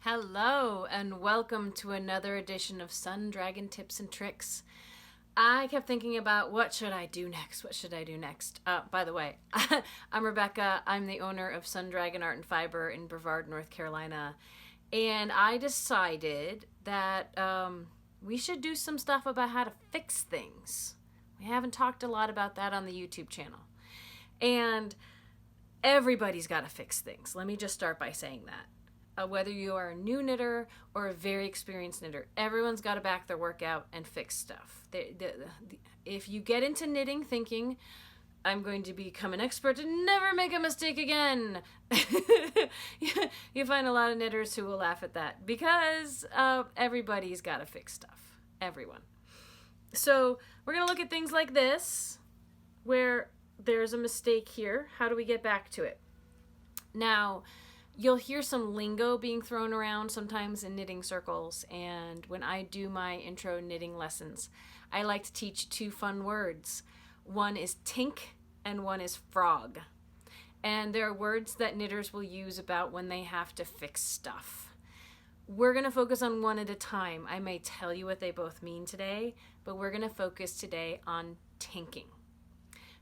Hello, and welcome to another edition of Sun Dragon Tips and Tricks. I kept thinking about what should I do next? What should I do next? By the way, I'm Rebecca. I'm the owner of Sun Dragon Art and Fiber in Brevard, North Carolina. And I decided that we should do some stuff about how to fix things. We haven't talked a lot about that on the YouTube channel. And everybody's got to fix things. Let me just start by saying that. Whether you are a new knitter or a very experienced knitter, everyone's got to back their work out and fix stuff. If you get into knitting thinking, I'm going to become an expert and never make a mistake again, you find a lot of knitters who will laugh at that because everybody's got to fix stuff. Everyone. So we're going to look at things like this, where there's a mistake here. How do we get back to it? Now, you'll hear some lingo being thrown around sometimes in knitting circles, and when I do my intro knitting lessons, I like to teach two fun words. One is tink and one is frog. And they're words that knitters will use about when they have to fix stuff. We're going to focus on one at a time. I may tell you what they both mean today, but we're going to focus today on tinking.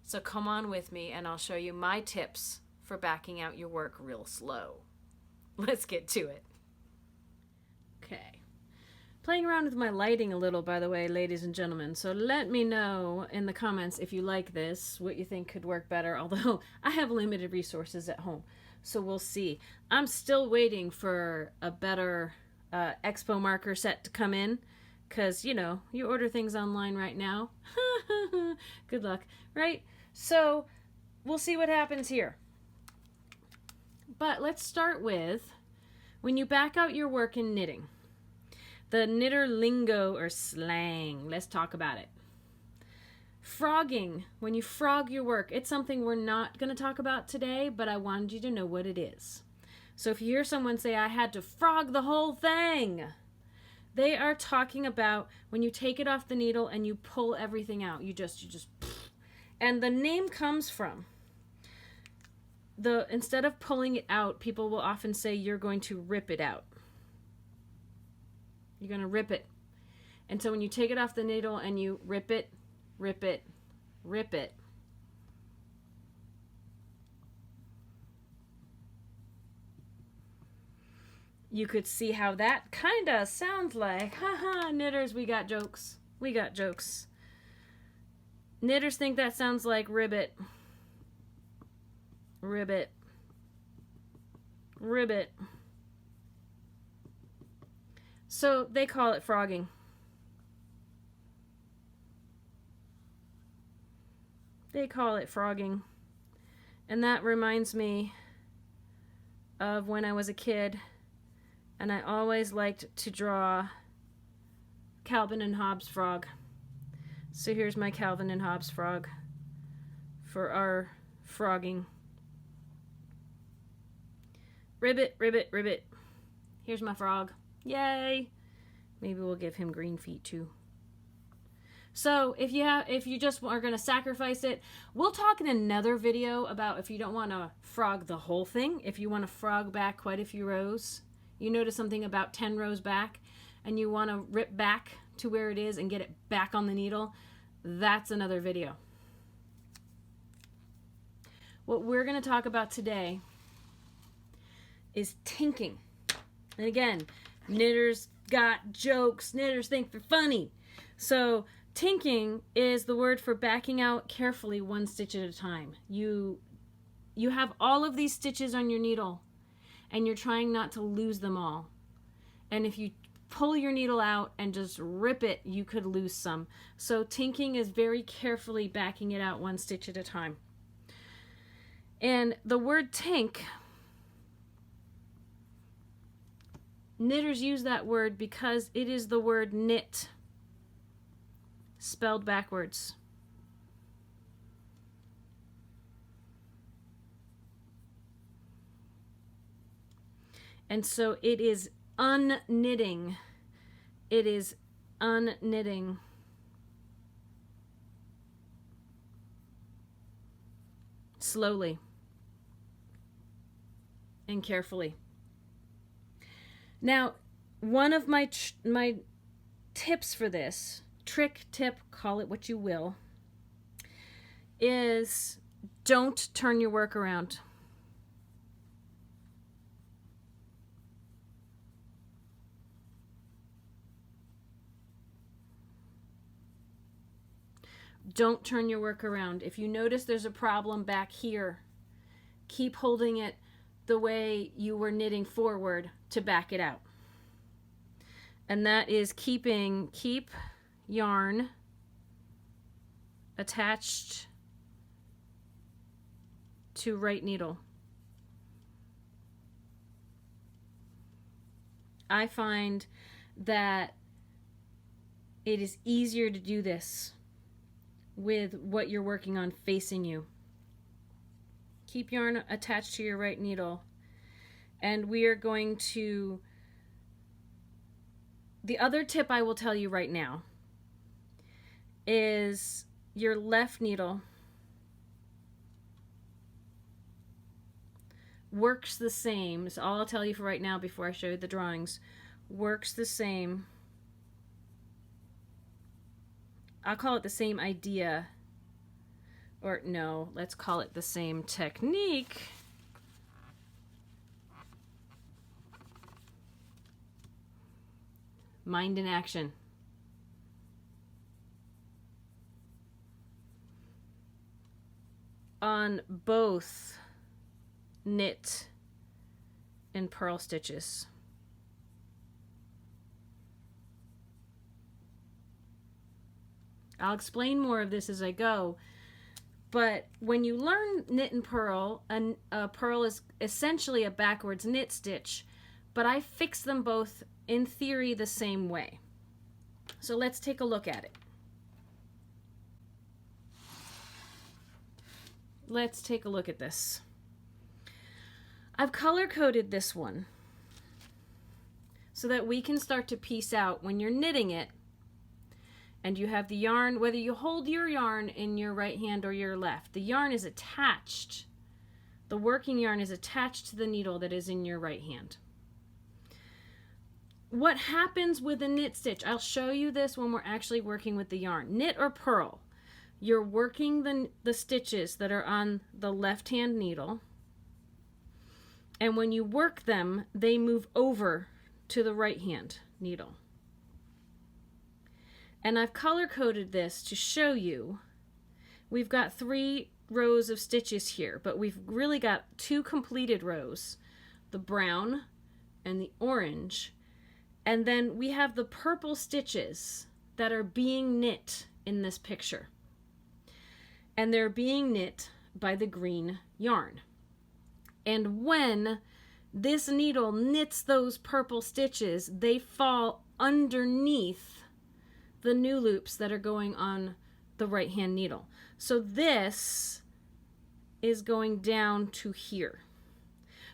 So come on with me and I'll show you my tips for backing out your work real slow. Let's get to it. Okay. Playing around with my lighting a little, by the way, ladies and gentlemen. So let me know in the comments if you like this, what you think could work better. Although I have limited resources at home, so we'll see. I'm still waiting for a better expo marker set to come in. Because, you know, you order things online right now. Good luck, right? So we'll see what happens here. But let's start with when you back out your work in knitting. The knitter lingo or slang. Let's talk about it. Frogging. When you frog your work, it's something we're not going to talk about today, but I wanted you to know what it is. So if you hear someone say, I had to frog the whole thing, they are talking about when you take it off the needle and you pull everything out. You just, and the name comes from instead of pulling it out, people will often say you're going to rip it out. You're going to rip it. And so when you take it off the needle and you rip it, rip it, rip it, you could see how that kind of sounds like, haha, knitters, we got jokes. We got jokes. Knitters think that sounds like ribbit. Ribbit. Ribbit. So they call it frogging. They call it frogging. And that reminds me of when I was a kid and I always liked to draw Calvin and Hobbes frog. So here's my Calvin and Hobbes frog for our frogging. Ribbit, ribbit, ribbit. Here's my frog. Yay! Maybe we'll give him green feet too. So if you just are going to sacrifice it, we'll talk in another video about if you don't want to frog the whole thing, if you want to frog back quite a few rows, you notice something about 10 rows back, and you want to rip back to where it is and get it back on the needle, that's another video. What we're going to talk about today is tinking. And again, knitters got jokes. Knitters think they're funny. So tinking is the word for backing out carefully one stitch at a time. You have all of these stitches on your needle and you're trying not to lose them all. And if you pull your needle out and just rip it, you could lose some. So tinking is very carefully backing it out one stitch at a time. And the word tink, knitters use that word because it is the word knit spelled backwards. And so it is unknitting. It is unknitting. Slowly and carefully. Now, one of my tips for this, trick, tip, call it what you will, is don't turn your work around. Don't turn your work around. If you notice there's a problem back here, keep holding it the way you were knitting forward to back it out. And that is keep yarn attached to right needle. I find that it is easier to do this with what you're working on facing you. Keep yarn attached to your right needle. And we are going to, the other tip I will tell you right now is your left needle works the same. So all I'll tell you for right now before I show you the drawings. Works the same. I'll call it the same idea. Or no, let's call it the same technique. Mind in action. On both knit and purl stitches. I'll explain more of this as I go, but when you learn knit and purl, a purl is essentially a backwards knit stitch, but I fix them both in theory the same way. So let's take a look at it. Let's take a look at this. I've color-coded this one so that we can start to piece out when you're knitting it and you have the yarn, whether you hold your yarn in your right hand or your left, the yarn is attached. The working yarn is attached to the needle that is in your right hand. What happens with a knit stitch? I'll show you this when we're actually working with the yarn. Knit or purl, you're working the stitches that are on the left-hand needle, and when you work them, they move over to the right-hand needle. And I've color-coded this to show you. We've got 3 rows of stitches here, but we've really got 2 completed rows, the brown and the orange, and then we have the purple stitches that are being knit in this picture. And they're being knit by the green yarn. And when this needle knits those purple stitches, they fall underneath the new loops that are going on the right hand needle. So this is going down to here.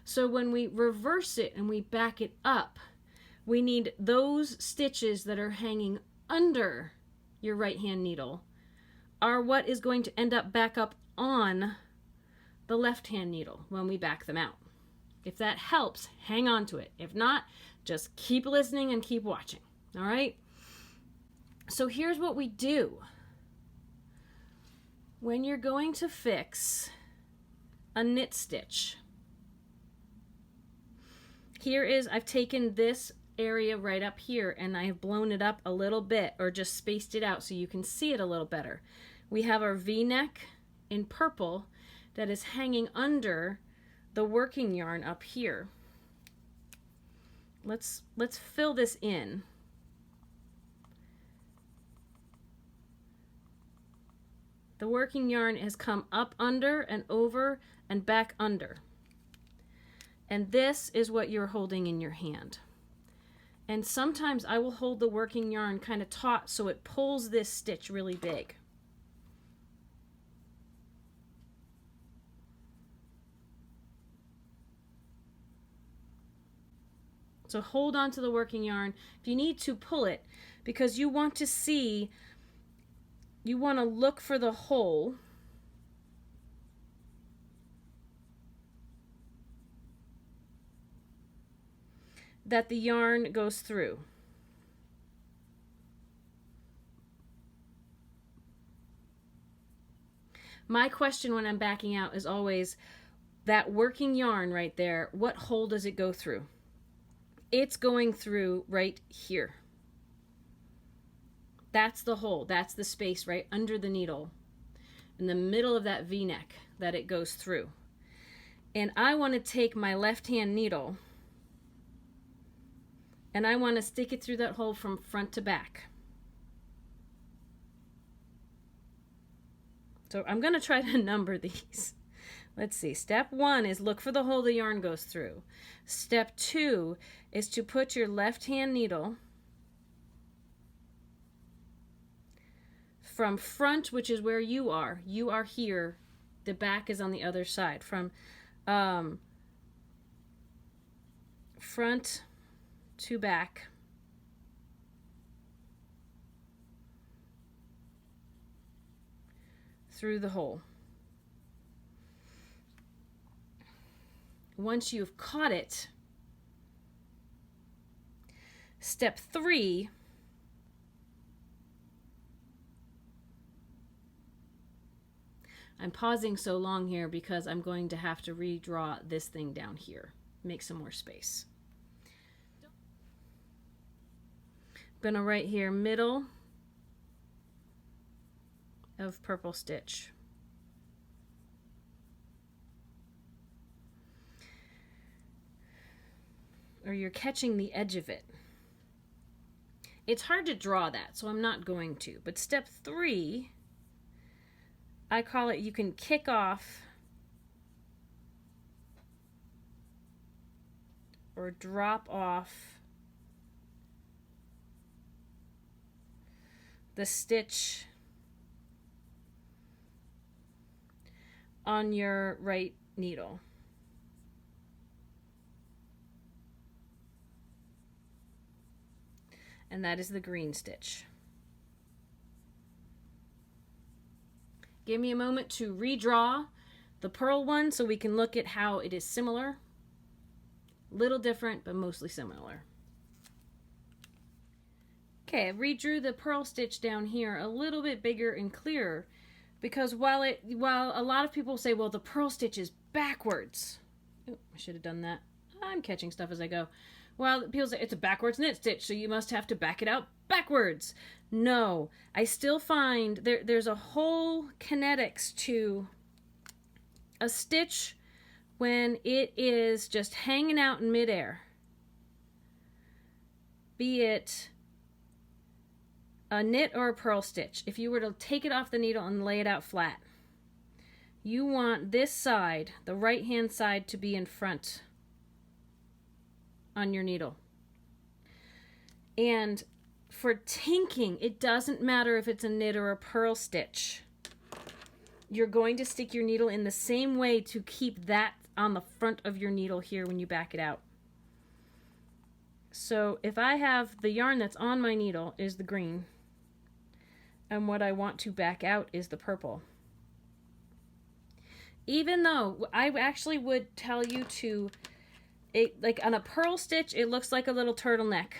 So when we reverse it and we back it up, we need those stitches that are hanging under your right hand needle are what is going to end up back up on the left hand needle when we back them out. If that helps, hang on to it. If not, just keep listening and keep watching. All right? So here's what we do. When you're going to fix a knit stitch, I've taken this area right up here and I have blown it up a little bit or just spaced it out so you can see it a little better. We have our V-neck in purple that is hanging under the working yarn up here. Let's fill this in. The working yarn has come up under and over and back under. And this is what you're holding in your hand. And sometimes I will hold the working yarn kind of taut so it pulls this stitch really big. So hold on to the working yarn. If you need to, pull it, because you want to see, you want to look for the hole. that the yarn goes through. My question when I'm backing out is always, that working yarn right there, what hole does it go through? It's going through right here. That's the hole. That's the space right under the needle, in the middle of that V-neck that it goes through. And I want to take my left-hand needle and I want to stick it through that hole from front to back. So I'm going to try to number these. Let's see. Step 1 is look for the hole the yarn goes through. Step 2 is to put your left-hand needle from front, which is where you are. You are here. The back is on the other side. From front to back. Through the hole. Once you've caught it, step 3, I'm pausing so long here because I'm going to have to redraw this thing down here, make some more space. I'm gonna write here middle of purple stitch. Or you're catching the edge of it. It's hard to draw that, so I'm not going to. But step 3, I call it, you can kick off or drop off the stitch on your right needle. And that is the green stitch. Give me a moment to redraw the purl one so we can look at how it is similar. Little different, but mostly similar. Okay, I redrew the purl stitch down here a little bit bigger and clearer, because while a lot of people say, well, the purl stitch is backwards. Oh, I should have done that. I'm catching stuff as I go. Well, people say it's a backwards knit stitch, so you must have to back it out backwards. No, I still find there's a whole kinetics to a stitch when it is just hanging out in midair. Be it a knit or a purl stitch. If you were to take it off the needle and lay it out flat, you want this side, the right hand side, to be in front on your needle. And for tinking, it doesn't matter if it's a knit or a purl stitch. You're going to stick your needle in the same way to keep that on the front of your needle here when you back it out. So if I have the yarn that's on my needle is the green, and what I want to back out is the purple. Even though I actually would tell you to, like on a purl stitch, it looks like a little turtleneck.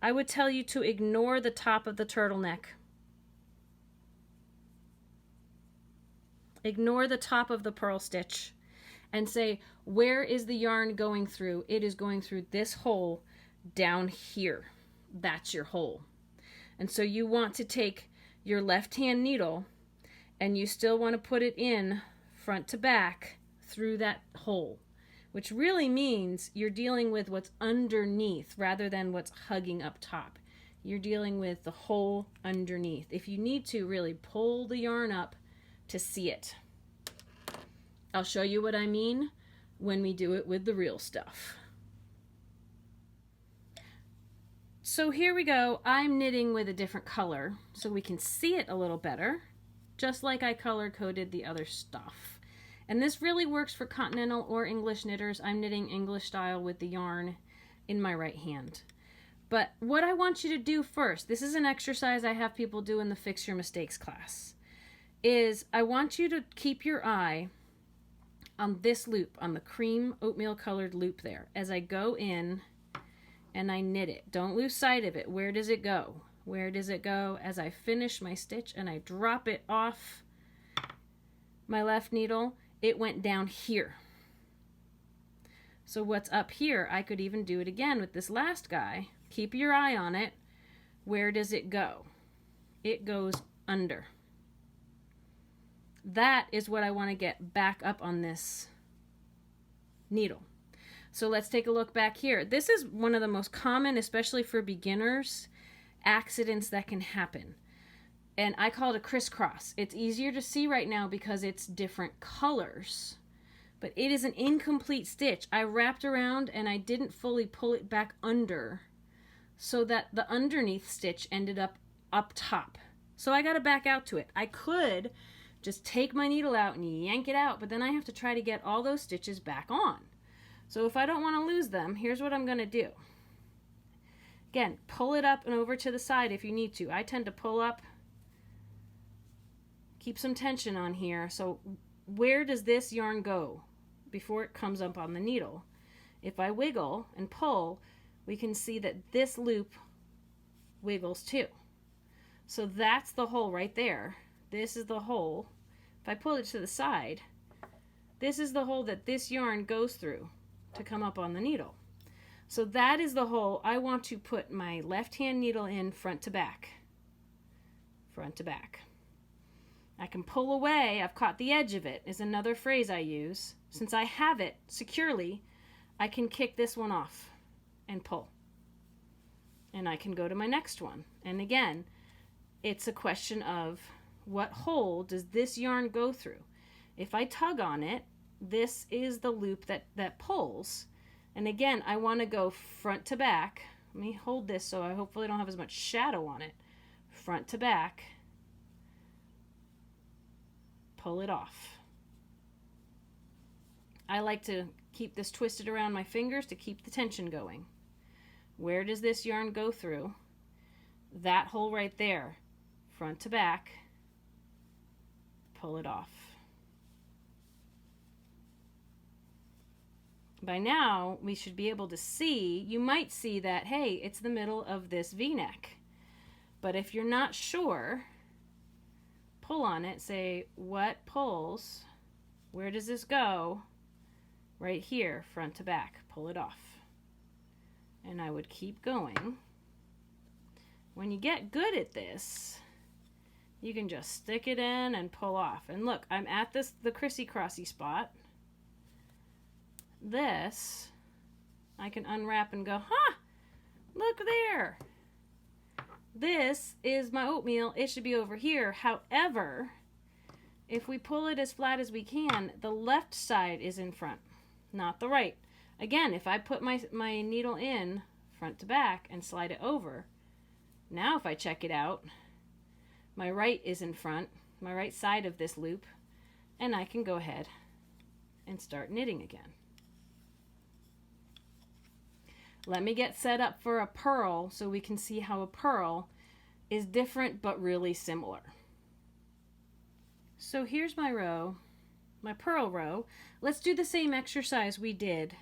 I would tell you to ignore the top of the turtleneck. Ignore the top of the purl stitch and say, where is the yarn going through? It is going through this hole down here. That's your hole. And so you want to take your left-hand needle and you still want to put it in front to back through that hole, which really means you're dealing with what's underneath rather than what's hugging up top. You're dealing with the hole underneath. If you need to, really pull the yarn up to see it. I'll show you what I mean when we do it with the real stuff. So here we go. I'm knitting with a different color so we can see it a little better, just like I color coded the other stuff. And this really works for continental or English knitters. I'm knitting English style with the yarn in my right hand. But what I want you to do first, this is an exercise I have people do in the Fix Your Mistakes class, is I want you to keep your eye on this loop, on the cream oatmeal colored loop there. As I go in and I knit it. Don't lose sight of it. Where does it go? Where does it go? As I finish my stitch and I drop it off my left needle, it went down here. So what's up here, I could even do it again with this last guy. Keep your eye on it. Where does it go? It goes under. That is what I want to get back up on this needle. So let's take a look back here. This is one of the most common, especially for beginners, accidents that can happen. And I call it a crisscross. It's easier to see right now because it's different colors. But it is an incomplete stitch. I wrapped around and I didn't fully pull it back under so that the underneath stitch ended up top. So I got to back out to it. I could just take my needle out and yank it out, but then I have to try to get all those stitches back on. So if I don't want to lose them, here's what I'm going to do. Again, pull it up and over to the side if you need to. I tend to pull up, keep some tension on here. So where does this yarn go before it comes up on the needle? If I wiggle and pull, we can see that this loop wiggles too. So that's the hole right there. This is the hole. If I pull it to the side, this is the hole that this yarn goes through to come up on the needle. So that is the hole I want to put my left hand needle in front to back. Front to back. I can pull away. I've caught the edge of it is another phrase I use. Since I have it securely, I can kick this one off and pull. And I can go to my next one. And again, it's a question of what hole does this yarn go through? If I tug on it, this is the loop that pulls. And again, I want to go front to back. Let me hold this so I hopefully don't have as much shadow on it. Front to back. Pull it off. I like to keep this twisted around my fingers to keep the tension going. Where does this yarn go through? That hole right there. Front to back. Pull it off. By now, we should be able to see, you might see that, hey, it's the middle of this V-neck. But if you're not sure, pull on it, say, what pulls? Where does this go? Right here, front to back, pull it off. And I would keep going. When you get good at this, you can just stick it in and pull off. And look, I'm at the crissy-crossy spot. This, I can unwrap and go, look there. This is my oatmeal. It should be over here. However, if we pull it as flat as we can, the left side is in front, not the right. Again, if I put my needle in front to back and slide it over, now if I check it out, my right is in front, my right side of this loop, and I can go ahead and start knitting again. Let me get set up for a purl so we can see how a purl is different but really similar. So here's my row, my purl row. Let's do the same exercise we did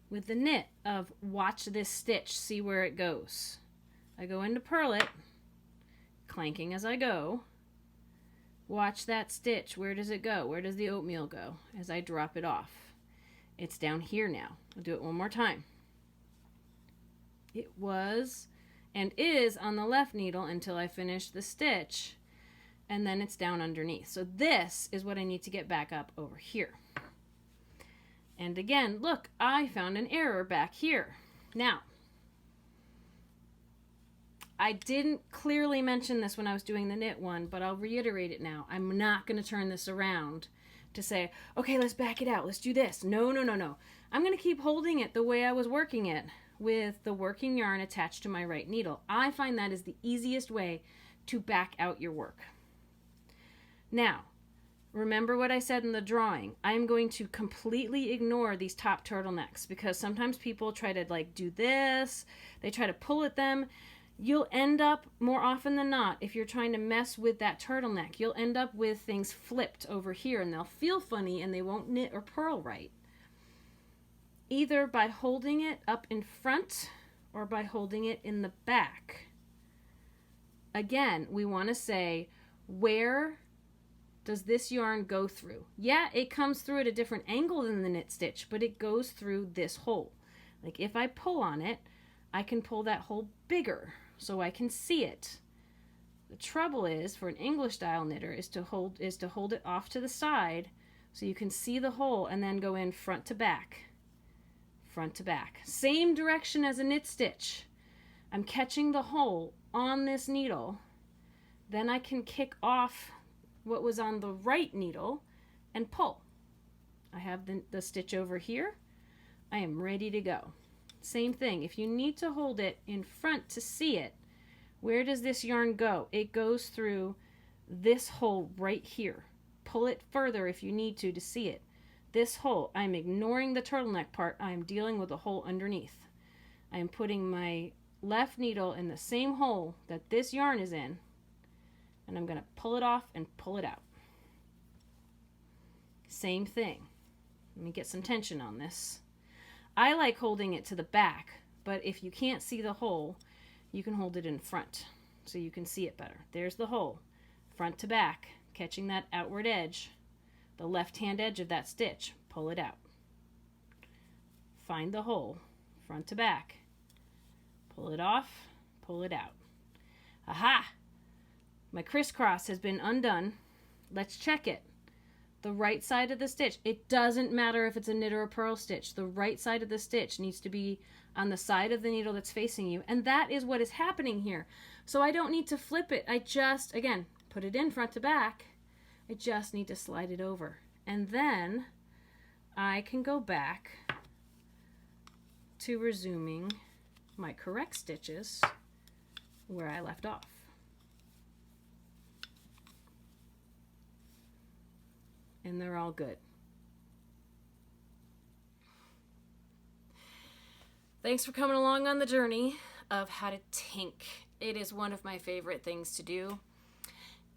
with the knit of watch this stitch, see where it goes. I go into purl it, clanking as I go. Watch that stitch. Where does it go? Where does the oatmeal go as I drop it off? It's down here now. I'll do it one more time. It was and is on the left needle until I finish the stitch, and then it's down underneath. So this is what I need to get back up over here. And again, look, I found an error back here. Now, I didn't clearly mention this when I was doing the knit one, but I'll reiterate it now. I'm not going to turn this around to say, okay, let's back it out. Let's do this. No, no, no, no. I'm going to keep holding it the way I was working it, with the working yarn attached to my right needle. I find that is the easiest way to back out your work. Now, remember what I said in the drawing. I'm going to completely ignore these top turtlenecks because sometimes people try to do this. They try to pull at them. You'll end up, more often than not, if you're trying to mess with that turtleneck, you'll end up with things flipped over here and they'll feel funny and they won't knit or purl right. Either by holding it up in front or by holding it in the back. Again, we want to say, where does this yarn go through? Yeah, it comes through at a different angle than the knit stitch, but it goes through this hole. Like if I pull on it, I can pull that hole bigger so I can see it. The trouble is, for an English style knitter, is to hold it off to the side so you can see the hole and then go in front to back. Front to back. Same direction as a knit stitch. I'm catching the hole on this needle. Then I can kick off what was on the right needle and pull. I have the stitch over here. I am ready to go. Same thing. If you need to hold it in front to see it, where does this yarn go? It goes through this hole right here. Pull it further if you need to see it. This hole, I'm ignoring the turtleneck part. I'm dealing with the hole underneath. I am putting my left needle in the same hole that this yarn is in, and I'm going to pull it off and pull it out. Same thing. Let me get some tension on this. I like holding it to the back, but if you can't see the hole, you can hold it in front so you can see it better. There's the hole, front to back, catching that outward edge, the left-hand edge of that stitch. Pull it out. Find the hole, front to back. Pull it off, pull it out. Aha! My crisscross has been undone. Let's check it. The right side of the stitch. It doesn't matter if it's a knit or a purl stitch. The right side of the stitch needs to be on the side of the needle that's facing you. And that is what is happening here. So I don't need to flip it. I just, again, put it in front to back. I just need to slide it over. And then I can go back to resuming my correct stitches where I left off. And they're all good. Thanks for coming along on the journey of how to tink. It is one of my favorite things to do.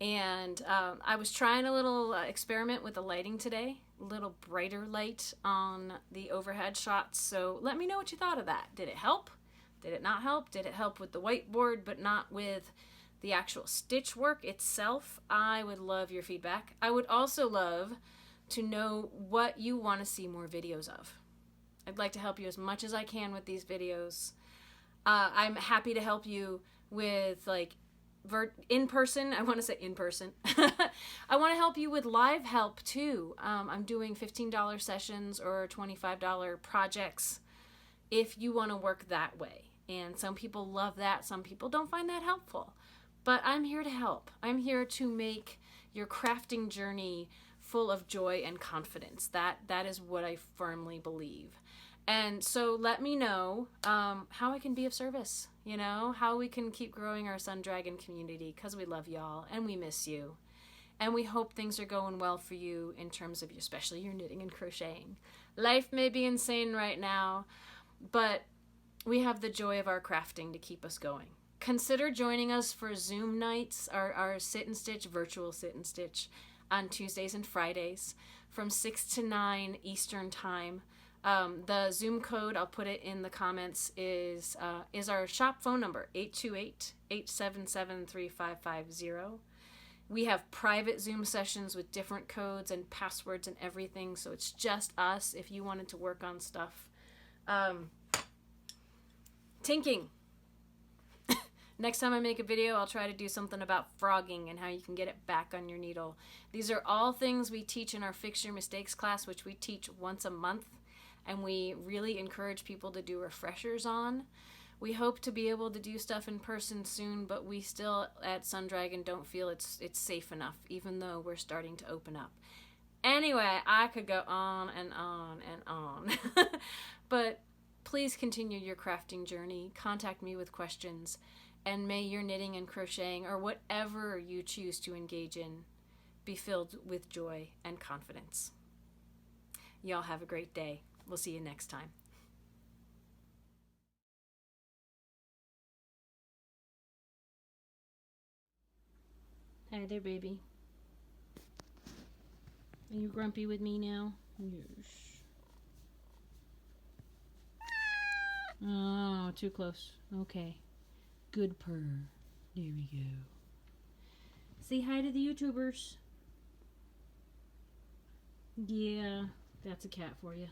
And I was trying a little experiment with the lighting today, a little brighter light on the overhead shots. So let me know what you thought of that. Did it help? Did it not help? Did it help with the whiteboard but not with the actual stitch work itself? I would love your feedback. I would also love to know what you want to see more videos of. I'd like to help you as much as I can with these videos. I'm happy to help you with like in person. I want to say in person. I want to help you with live help too. I'm doing $15 sessions or $25 projects if you want to work that way. And some people love that. Some people don't find that helpful. But I'm here to help. I'm here to make your crafting journey full of joy and confidence. That is what I firmly believe. And so let me know how I can be of service, you know, how we can keep growing our Sun Dragon community, because we love y'all and we miss you. And we hope things are going well for you in terms of especially your knitting and crocheting. Life may be insane right now, but we have the joy of our crafting to keep us going. Consider joining us for Zoom nights, our sit and stitch, virtual sit and stitch on Tuesdays and Fridays from 6 to 9 Eastern time. The Zoom code, I'll put it in the comments, is our shop phone number, 828-877-3550. We have private Zoom sessions with different codes and passwords and everything, so it's just us if you wanted to work on stuff. Tinking. Next time I make a video, I'll try to do something about frogging and how you can get it back on your needle. These are all things we teach in our Fix Your Mistakes class, which we teach once a month, and we really encourage people to do refreshers on. We hope to be able to do stuff in person soon, but we still at Sun Dragon don't feel it's safe enough, even though we're starting to open up. Anyway, I could go on and on and on. But please continue your crafting journey. Contact me with questions. And may your knitting and crocheting, or whatever you choose to engage in, be filled with joy and confidence. Y'all have a great day. We'll see you next time. Hi there, baby. Are you grumpy with me now? Yes. Oh, too close. Okay. Good purr. There we go. Say hi to the YouTubers. Yeah, that's a cat for you.